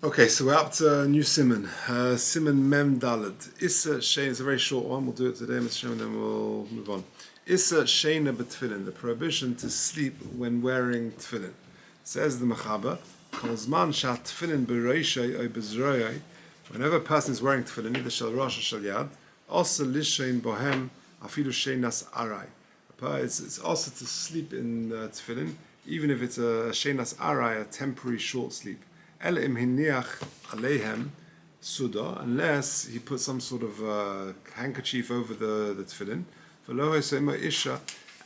Okay, so we're up to a new Simon. Simon Mem Dalad. Issa Shein is a very short one. We'll do it today, Mr. Shem, and then we'll move on. Issa Sheina b'Tefillin, the prohibition to sleep when wearing Tefillin. Says the Mechaber, Kol Zman Shat Tefillin b'Reishai or b'Zroyai. Whenever a person is wearing Tefillin, either Shal Rosh or Shal Yad, also Lishein Bohem Afilu Sheinas Arai. It's also to sleep in Tefillin, even if it's a Sheinas Arai, a temporary short sleep. Unless he put some sort of handkerchief over the tefillin,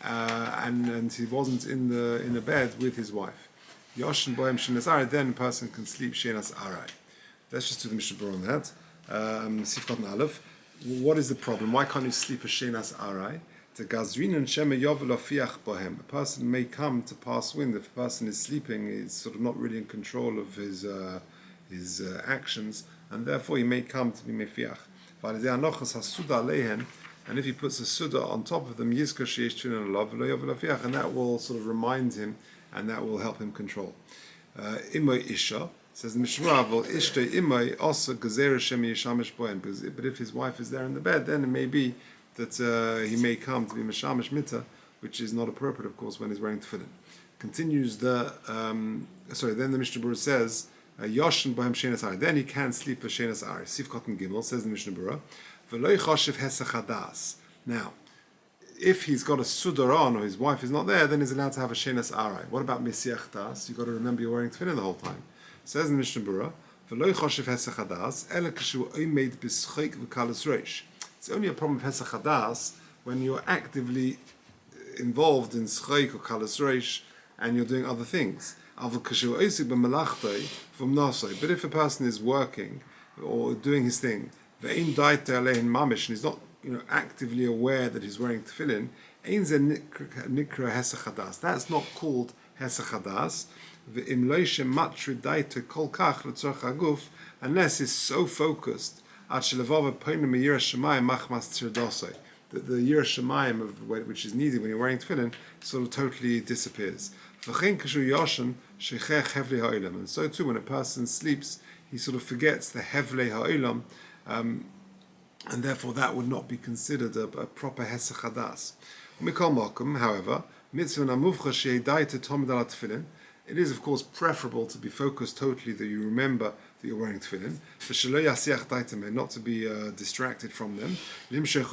and he wasn't in the bed with his wife. Then a person can sleep shenas arai. Let's just do the Mishnah Berurah on that. Sifkat Aleph. What is the problem? Why can't you sleep a shenas arai? A person may come to pass wind. If a person is sleeping, he's sort of not really in control of his actions, and therefore he may come to be mefiach. And if he puts a suda on top of them, and that will sort of remind him, and that will help him control. Imoy isha says the Mishnah, but if his wife is there in the bed, then it may be that he may come to be meshamish mita, which is not appropriate, of course, when he's wearing tefillin. Continues then the Mishnah Berurah says, Yoshin bohem shenas ari. Then he can sleep a shenas ari. Sifkat Gimel says the Mishnah Berurah, v'lo choshev hesach hadas. Now, if he's got a sudar on or his wife is not there, then he's allowed to have a shenas ari. What about mesiach das? You've got to remember you're wearing tefillin the whole time. Says the Mishnah Berurah, v'lo choshev hesach hadas, ela kashu oimed b'schik v'kalas reish. It's only a problem of Hesach Hadas when you're actively involved in Schreik or Kalas Reish and you're doing other things. But if a person is working or doing his thing, and he's not actively aware that he's wearing tefillin, that's not called Hesach Hadas, unless he's so focused that the Yirah Shamayim, which is needed when you're wearing tefillin, sort of totally disappears. And so too, when a person sleeps, he sort of forgets the Hevlei Ha'ilam, and therefore that would not be considered a proper Hesach Hadas. However, it is, of course, preferable to be focused totally, that you remember that you're wearing tefillin, not to be distracted from them, to consider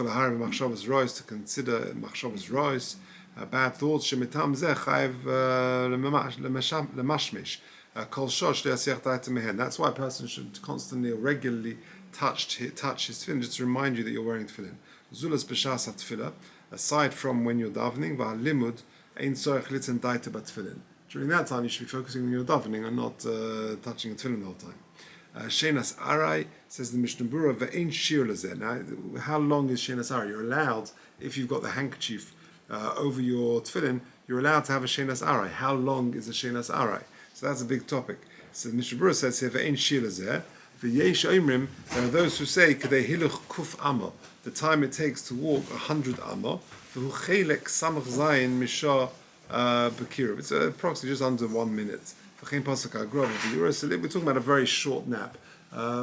machshavas rois, bad thoughts, that's why a person should constantly or regularly touch his tefillin, just to remind you that you're wearing tefillin. Aside from when you're davening, during that time, you should be focusing on your davening and not touching a tefillin the whole time. Shenas Arai, says the Mishnah Berurah, ve'ein shir lezeh. Now, how long is Shenas Arai? You're allowed, if you've got the handkerchief over your tefillin, you're allowed to have a Shenas Arai. How long is a Shenas Arai? So that's a big topic. So the Mishnah Berurah says here, ve'ein shir lezeh. Ve'yesh omrim, there are those who say, kadei hiluch kuf amo, the time it takes to walk 100 amo, v'hu chelek samach zayin mishah Bakirov. It's approximately just under 1 minute. We're talking about a very short nap.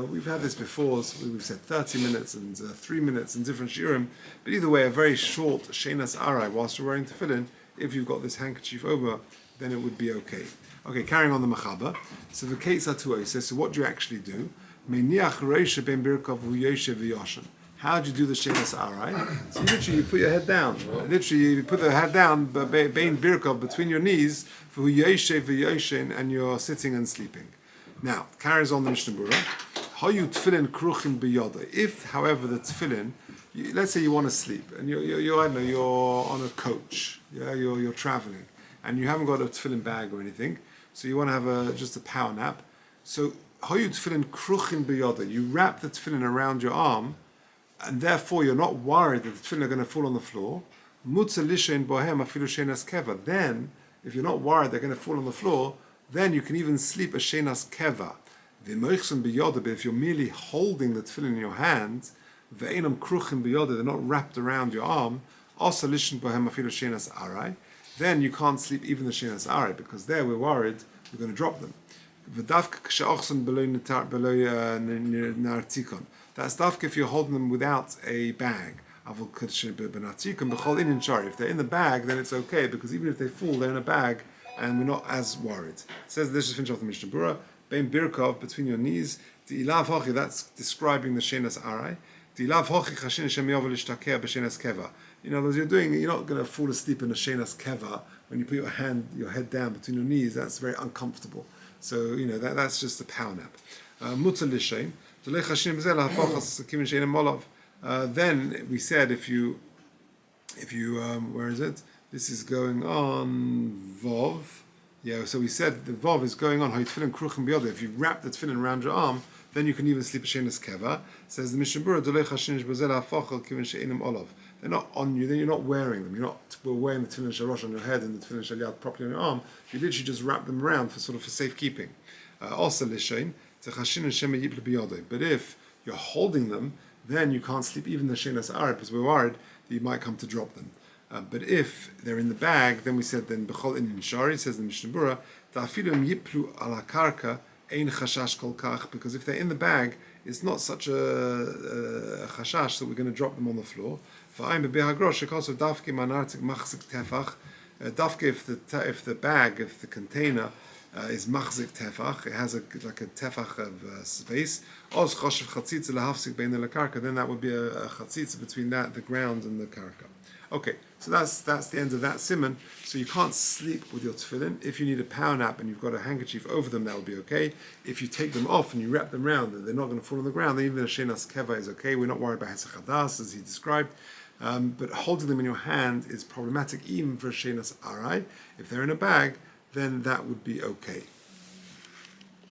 We've had this before, so we've said 30 minutes and 3 minutes in different shiurim, but either way, a very short shenas arai whilst you're wearing tefillin, if you've got this handkerchief over, then it would be okay. Okay, carrying on the Mechaber. So the Kate Satua, he says, so what do you actually do? How do you do the shenas arai? So literally you put your head down. Literally you put the head down, bein birkov, between your knees, for and you're sitting and sleeping. Now, carries on the Mishnah Berurah. Hayu tefillin kruchim biyoda. If, however, the tefillin, let's say you want to sleep, and you're on a coach, you're traveling, and you haven't got a tefillin bag or anything, so you want to have just a power nap. So hayu tefillin kruchim biyoda. You wrap the tefillin around your arm, and therefore you're not worried that the tefillin are going to fall on the floor. Then, if you're not worried they're going to fall on the floor, then you can even sleep a shenas keva. But if you're merely holding the tefillin in your hand, they're not wrapped around your arm, then you can't sleep even the shenas arai, because there we're worried we're going to drop them. That's dafka if you're holding them without a bag. If they're in the bag, then it's okay, because even if they fall, they're in a bag, and we're not as worried. It says this is finish off the Mishnah Berurah. Bein birkov, between your knees. Ilav hochi, that's describing the shenas arai. Ilav hochi chashin shem yovel ishtakeh b'shenas keva. In other words, you're not going to fall asleep in a shenas keva when you put your head down between your knees. That's very uncomfortable. So that's just a power nap. Mutar l'shein. Then we said if you where is it? This is going on Vov. Yeah, so we said the Vov is going on. If you wrap the tefillin around your arm, then you can even sleep a shenas keva. Says the Mishnah Berurah, they're not on you, then you're not wearing them. You're not wearing the tefillin shalosh on your head and the tefillin shaliyat properly on your arm. You literally just wrap them around for safekeeping. Also lishain, but if you're holding them, then you can't sleep even the shenas arab, because we're worried that you might come to drop them. But if they're in the bag, then we said then b'chol inin shari, says the Mishnah Berurah, ta'afilu yiplu ala karka ein chashash kol kach, because if they're in the bag, it's not such a chashash that we're going to drop them on the floor. V'ayim bebehagrosh also dafke manartik machzik tefach. Dafke if the container is machzik tefach, it has like a tefach of space. Oz choshev chatzitza lahafsik bein lekarka, then that would be a chatzitza between the ground and the karka. Okay, so that's the end of that siman. So you can't sleep with your tefillin. If you need a power nap and you've got a handkerchief over them, that will be okay. If you take them off and you wrap them around, they're not going to fall on the ground. Then even a shenas keva is okay. We're not worried about hesach hadas, as he described. But holding them in your hand is problematic even for a shenas arai. If they're in a bag, then that would be okay.